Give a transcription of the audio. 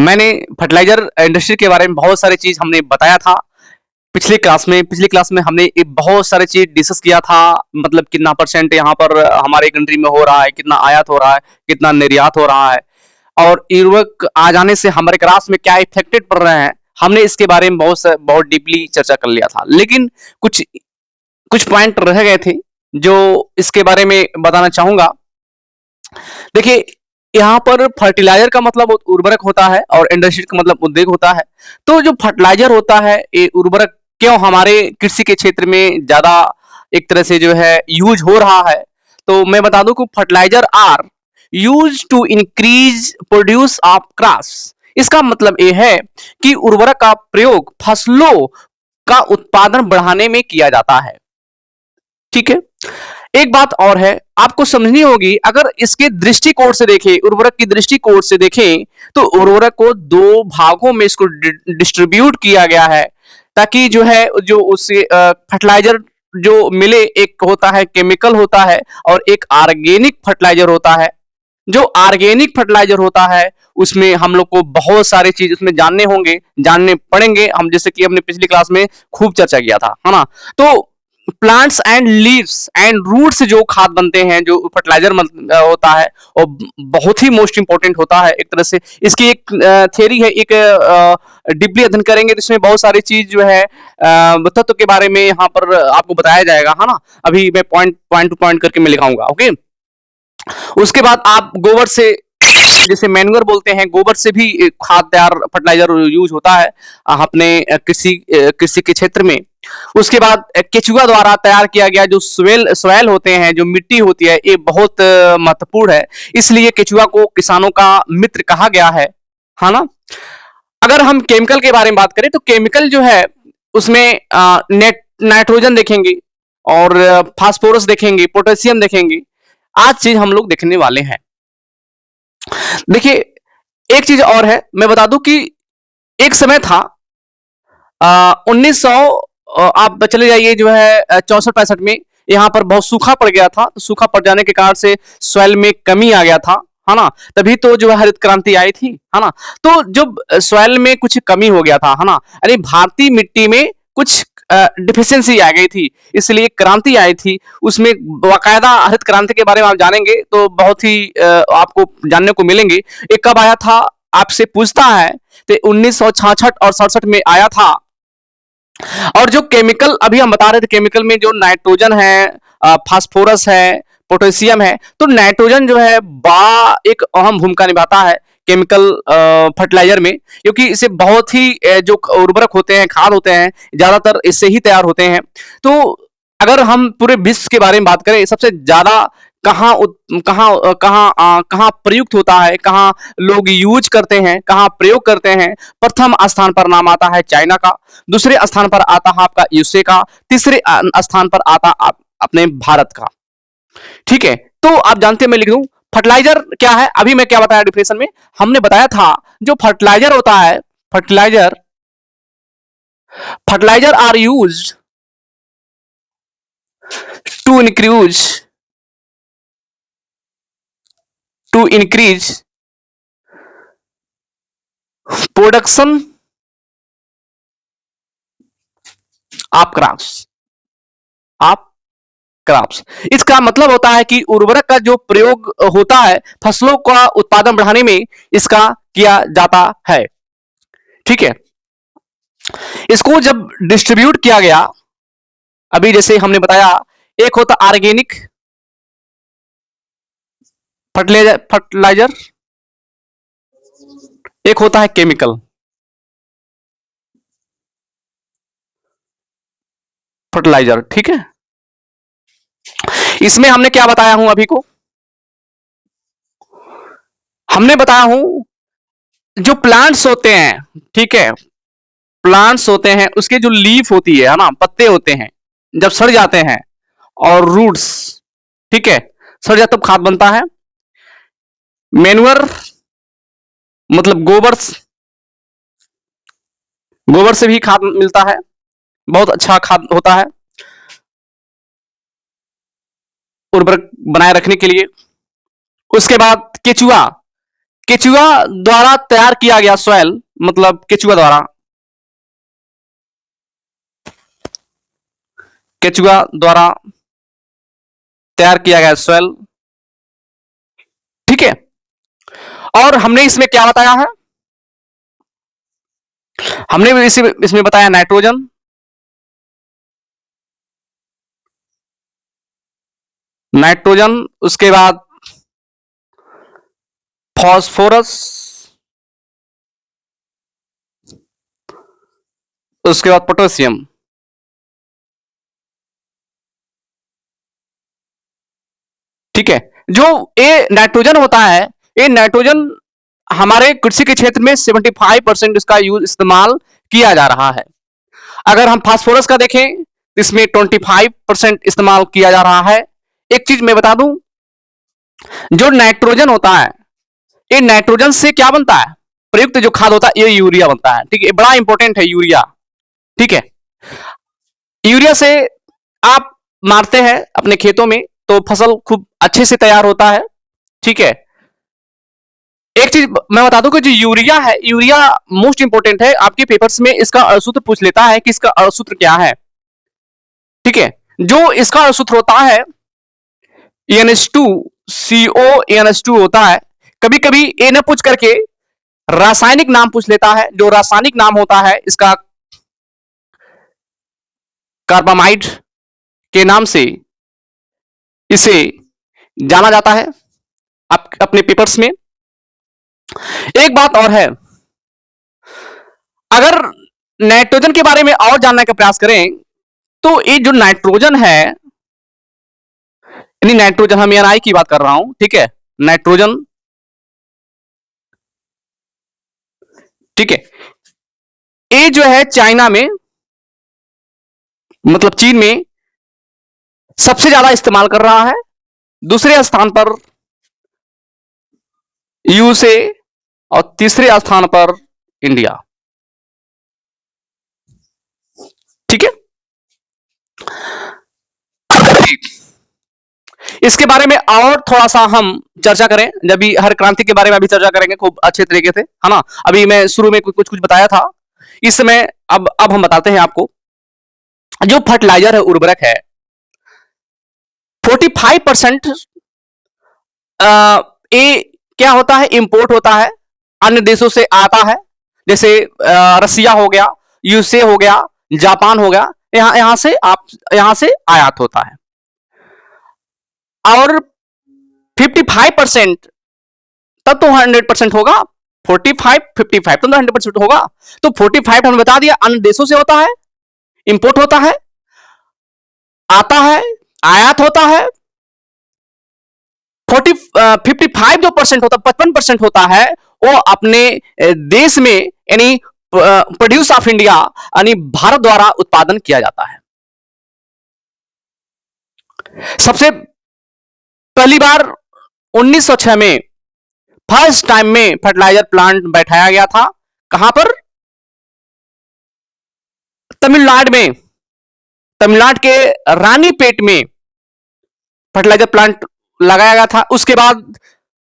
मैंने fertiliser industry के बारे में बहुत सारी चीज हमने बताया था पिछली क्लास में हमने बहुत सारी चीज डिस्कस किया था। मतलब कितना परसेंट यहाँ पर हमारे कंट्री में हो रहा है, कितना आयात हो रहा है, कितना निर्यात हो रहा है, और उर्वरक आ जाने से हमारे क्रास में क्या इफेक्टेड पड़ रहे हैं। हमने इसके बारे में बहुत डीपली चर्चा कर लिया था, लेकिन कुछ कुछ पॉइंट रह गए थे जो इसके बारे में बताना चाहूंगा। देखिए, यहाँ पर फर्टिलाइजर का मतलब उर्वरक होता है और इंडस्ट्री का मतलब उद्योग होता है। तो जो फर्टिलाइजर होता है, ये उर्वरक क्यों हमारे कृषि के क्षेत्र में ज्यादा एक तरह से जो है यूज हो रहा है, तो मैं बता दूं कि fertiliser are use to increase produce of crops. इसका मतलब ये है कि उर्वरक का प्रयोग फसलों का उत्पादन बढ़ाने में किया जाता है। ठीक है। एक बात और है, आपको समझनी होगी, अगर इसके दृष्टिकोण से देखें, उर्वरक की दृष्टिकोण से देखें, तो उर्वरक को दो भागों में इसको डिस्ट्रीब्यूट किया गया है, ताकि जो है जो उससे फर्टिलाइजर जो मिले, एक होता है केमिकल होता है और एक ऑर्गेनिक फर्टिलाइजर होता है। जो ऑर्गेनिक फर्टिलाइजर होता है उसमें हम लोग को बहुत सारे चीज उसमें जानने पड़ेंगे, हम जैसे कि अपने पिछली क्लास में खूब चर्चा किया था, है ना। तो plants and leaves and root से जो खाद बनते हैं, जो फर्टिलाइजर होता है, और बहुत ही मोस्ट इंपॉर्टेंट होता है एक तरह से। इसकी एक थ्योरी है, एक डीपली अध्ययन करेंगे तो इसमें बहुत सारी चीज जो है तत्व के बारे में यहाँ पर आपको बताया जाएगा, है ना। अभी मैं पॉइंट टू पॉइंट करके मैं लिखाऊंगा, ओके। उसके बाद आप गोबर से, जैसे मैन्योर बोलते हैं, गोबर से भी खाद तैयार फर्टिलाइजर यूज होता है अपने कृषि के क्षेत्र में। उसके बाद केचुआ द्वारा तैयार किया गया जो सोयल होते हैं, जो मिट्टी होती है, ये बहुत महत्वपूर्ण है, इसलिए केचुआ को किसानों का मित्र कहा गया है ना। अगर हम केमिकल के बारे में बात करें तो केमिकल जो है उसमें नाइट्रोजन देखेंगे और फास्फोरस देखेंगे, पोटेशियम देखेंगे। आज चीज हम लोग देखने वाले हैं। देखिए, एक चीज और है, मैं बता दूं कि एक समय था 1900, आप चले जाइए जो है 64-65 में, यहाँ पर बहुत सूखा पड़ गया था। तो सूखा पड़ जाने के कारण से सॉइल में कमी आ गया था, है ना। तभी तो जो है हरित क्रांति आई थी, है ना। तो जब सॉइल में कुछ कमी हो गया था, है ना, यानी भारतीय मिट्टी में कुछ डिफिशियंसी आ गई थी, इसलिए क्रांति आई थी। उसमें बाकायदा हरित क्रांति के बारे में आप जानेंगे तो बहुत ही आपको जानने को मिलेंगे। एक कब आया था आपसे पूछता है, तो 1966 और 67 में आया था। और जो केमिकल अभी हम बता रहे थे, केमिकल में जो नाइट्रोजन है, फास्फोरस है, पोटेशियम है, तो नाइट्रोजन जो है एक अहम भूमिका निभाता है केमिकल फर्टिलाइजर में, क्योंकि इसे बहुत ही जो उर्वरक होते हैं, खाद होते हैं, ज्यादातर इससे ही तैयार होते हैं। तो अगर हम पूरे विश्व के बारे में बात करें, सबसे ज्यादा कहाँ कहाँ कहाँ कहाँ प्रयुक्त होता है, कहाँ लोग यूज करते हैं, कहाँ प्रयोग करते हैं, प्रथम स्थान पर नाम आता है चाइना का, दूसरे स्थान पर आता है आपका यूएसए का, तीसरे स्थान पर आता अपने भारत का। ठीक है। तो आप जानते हैं, मैं लिख दूं फर्टिलाइजर क्या है। अभी मैं क्या बताया डिफिनेशन में, हमने बताया था जो फर्टिलाइजर होता है, fertiliser fertiliser are used to increase production of crops. इसका मतलब होता है कि उर्वरक का जो प्रयोग होता है फसलों का उत्पादन बढ़ाने में, इसका किया जाता है। ठीक है। इसको जब डिस्ट्रीब्यूट किया गया, अभी जैसे हमने बताया, एक होता ऑर्गेनिक फर्टिलाइजर, एक होता है केमिकल फर्टिलाइजर। ठीक है। इसमें हमने क्या बताया हूं, अभी को हमने बताया हूं जो प्लांट्स होते हैं, ठीक है, प्लांट्स होते हैं, उसके जो लीफ होती है ना, पत्ते होते हैं, जब सड़ जाते हैं, और रूट्स, ठीक है, सड़ जाता तब खाद बनता है। मेन्यूअर मतलब गोबर से भी खाद मिलता है, बहुत अच्छा खाद होता है उर्वरक बनाए रखने के लिए। उसके बाद केचुआ केचुआ द्वारा तैयार किया गया सॉइल, मतलब केचुआ द्वारा तैयार किया गया सॉइल, ठीक है। और हमने इसमें क्या बताया है, हमने इसमें बताया नाइट्रोजन, उसके बाद फॉस्फोरस, उसके बाद पोटेशियम, ठीक है। जो ये नाइट्रोजन होता है, ये नाइट्रोजन हमारे कृषि के क्षेत्र में 75% इसका यूज इस्तेमाल किया जा रहा है। अगर हम फास्फोरस का देखें तो इसमें 25% इस्तेमाल किया जा रहा है। एक चीज मैं बता दूं, जो नाइट्रोजन होता है, ये नाइट्रोजन से क्या बनता है, प्रयुक्त जो खाद होता है ये यूरिया बनता है, ठीक है। बड़ा इंपॉर्टेंट है यूरिया, ठीक है। यूरिया से आप मारते हैं अपने खेतों में तो फसल खूब अच्छे से तैयार होता है, ठीक है। एक चीज मैं बता दूं कि जो यूरिया है, यूरिया मोस्ट इंपोर्टेंट है, आपके पेपर्स में इसका अणुसूत्र पूछ लेता है कि इसका अणुसूत्र क्या है, ठीक है। जो इसका अणुसूत्र होता है NH2CO होता है। कभी कभी ये न पूछ करके रासायनिक नाम पूछ लेता है, जो रासायनिक नाम होता है इसका कार्बामाइड के नाम से इसे जाना जाता है आप अपने पेपर्स में। एक बात और है, अगर नाइट्रोजन के बारे में और जानने का प्रयास करें तो ये जो नाइट्रोजन है, यानी नाइट्रोजन, हम NI की बात कर रहा हूं, ठीक है, नाइट्रोजन, ठीक है। ये जो है चाइना में, मतलब चीन में सबसे ज्यादा इस्तेमाल कर रहा है, दूसरे स्थान पर USA और तीसरे स्थान पर इंडिया, ठीक है। इसके बारे में और थोड़ा सा हम चर्चा करें, जब भी हर क्रांति के बारे में अभी चर्चा करेंगे खूब अच्छे तरीके से, है ना। अभी मैं शुरू में कुछ बताया था, इस समय अब हम बताते हैं आपको। जो फर्टिलाइजर है, उर्वरक है, 45% ये क्या होता है, इंपोर्ट होता है, अन्य देशों से आता है, जैसे रसिया हो गया, USA हो गया, जापान हो गया, यहां से आयात होता है। और 55% तब तो 100% होगा, 45 55 तो 100% होगा। तो 45 हमने बता दिया अन्य देशों से होता है, इंपोर्ट होता है, आता है, आयात होता है। 55 जो परसेंट होता है, 55% होता है, वो अपने देश में, यानी प्रोड्यूस ऑफ इंडिया, यानी भारत द्वारा उत्पादन किया जाता है। सबसे पहली बार 1906 में फर्स्ट टाइम में फर्टिलाइजर प्लांट बैठाया गया था, कहां पर, तमिलनाडु में, तमिलनाडु के रानीपेट में फर्टिलाइजर प्लांट लगाया गया था। उसके बाद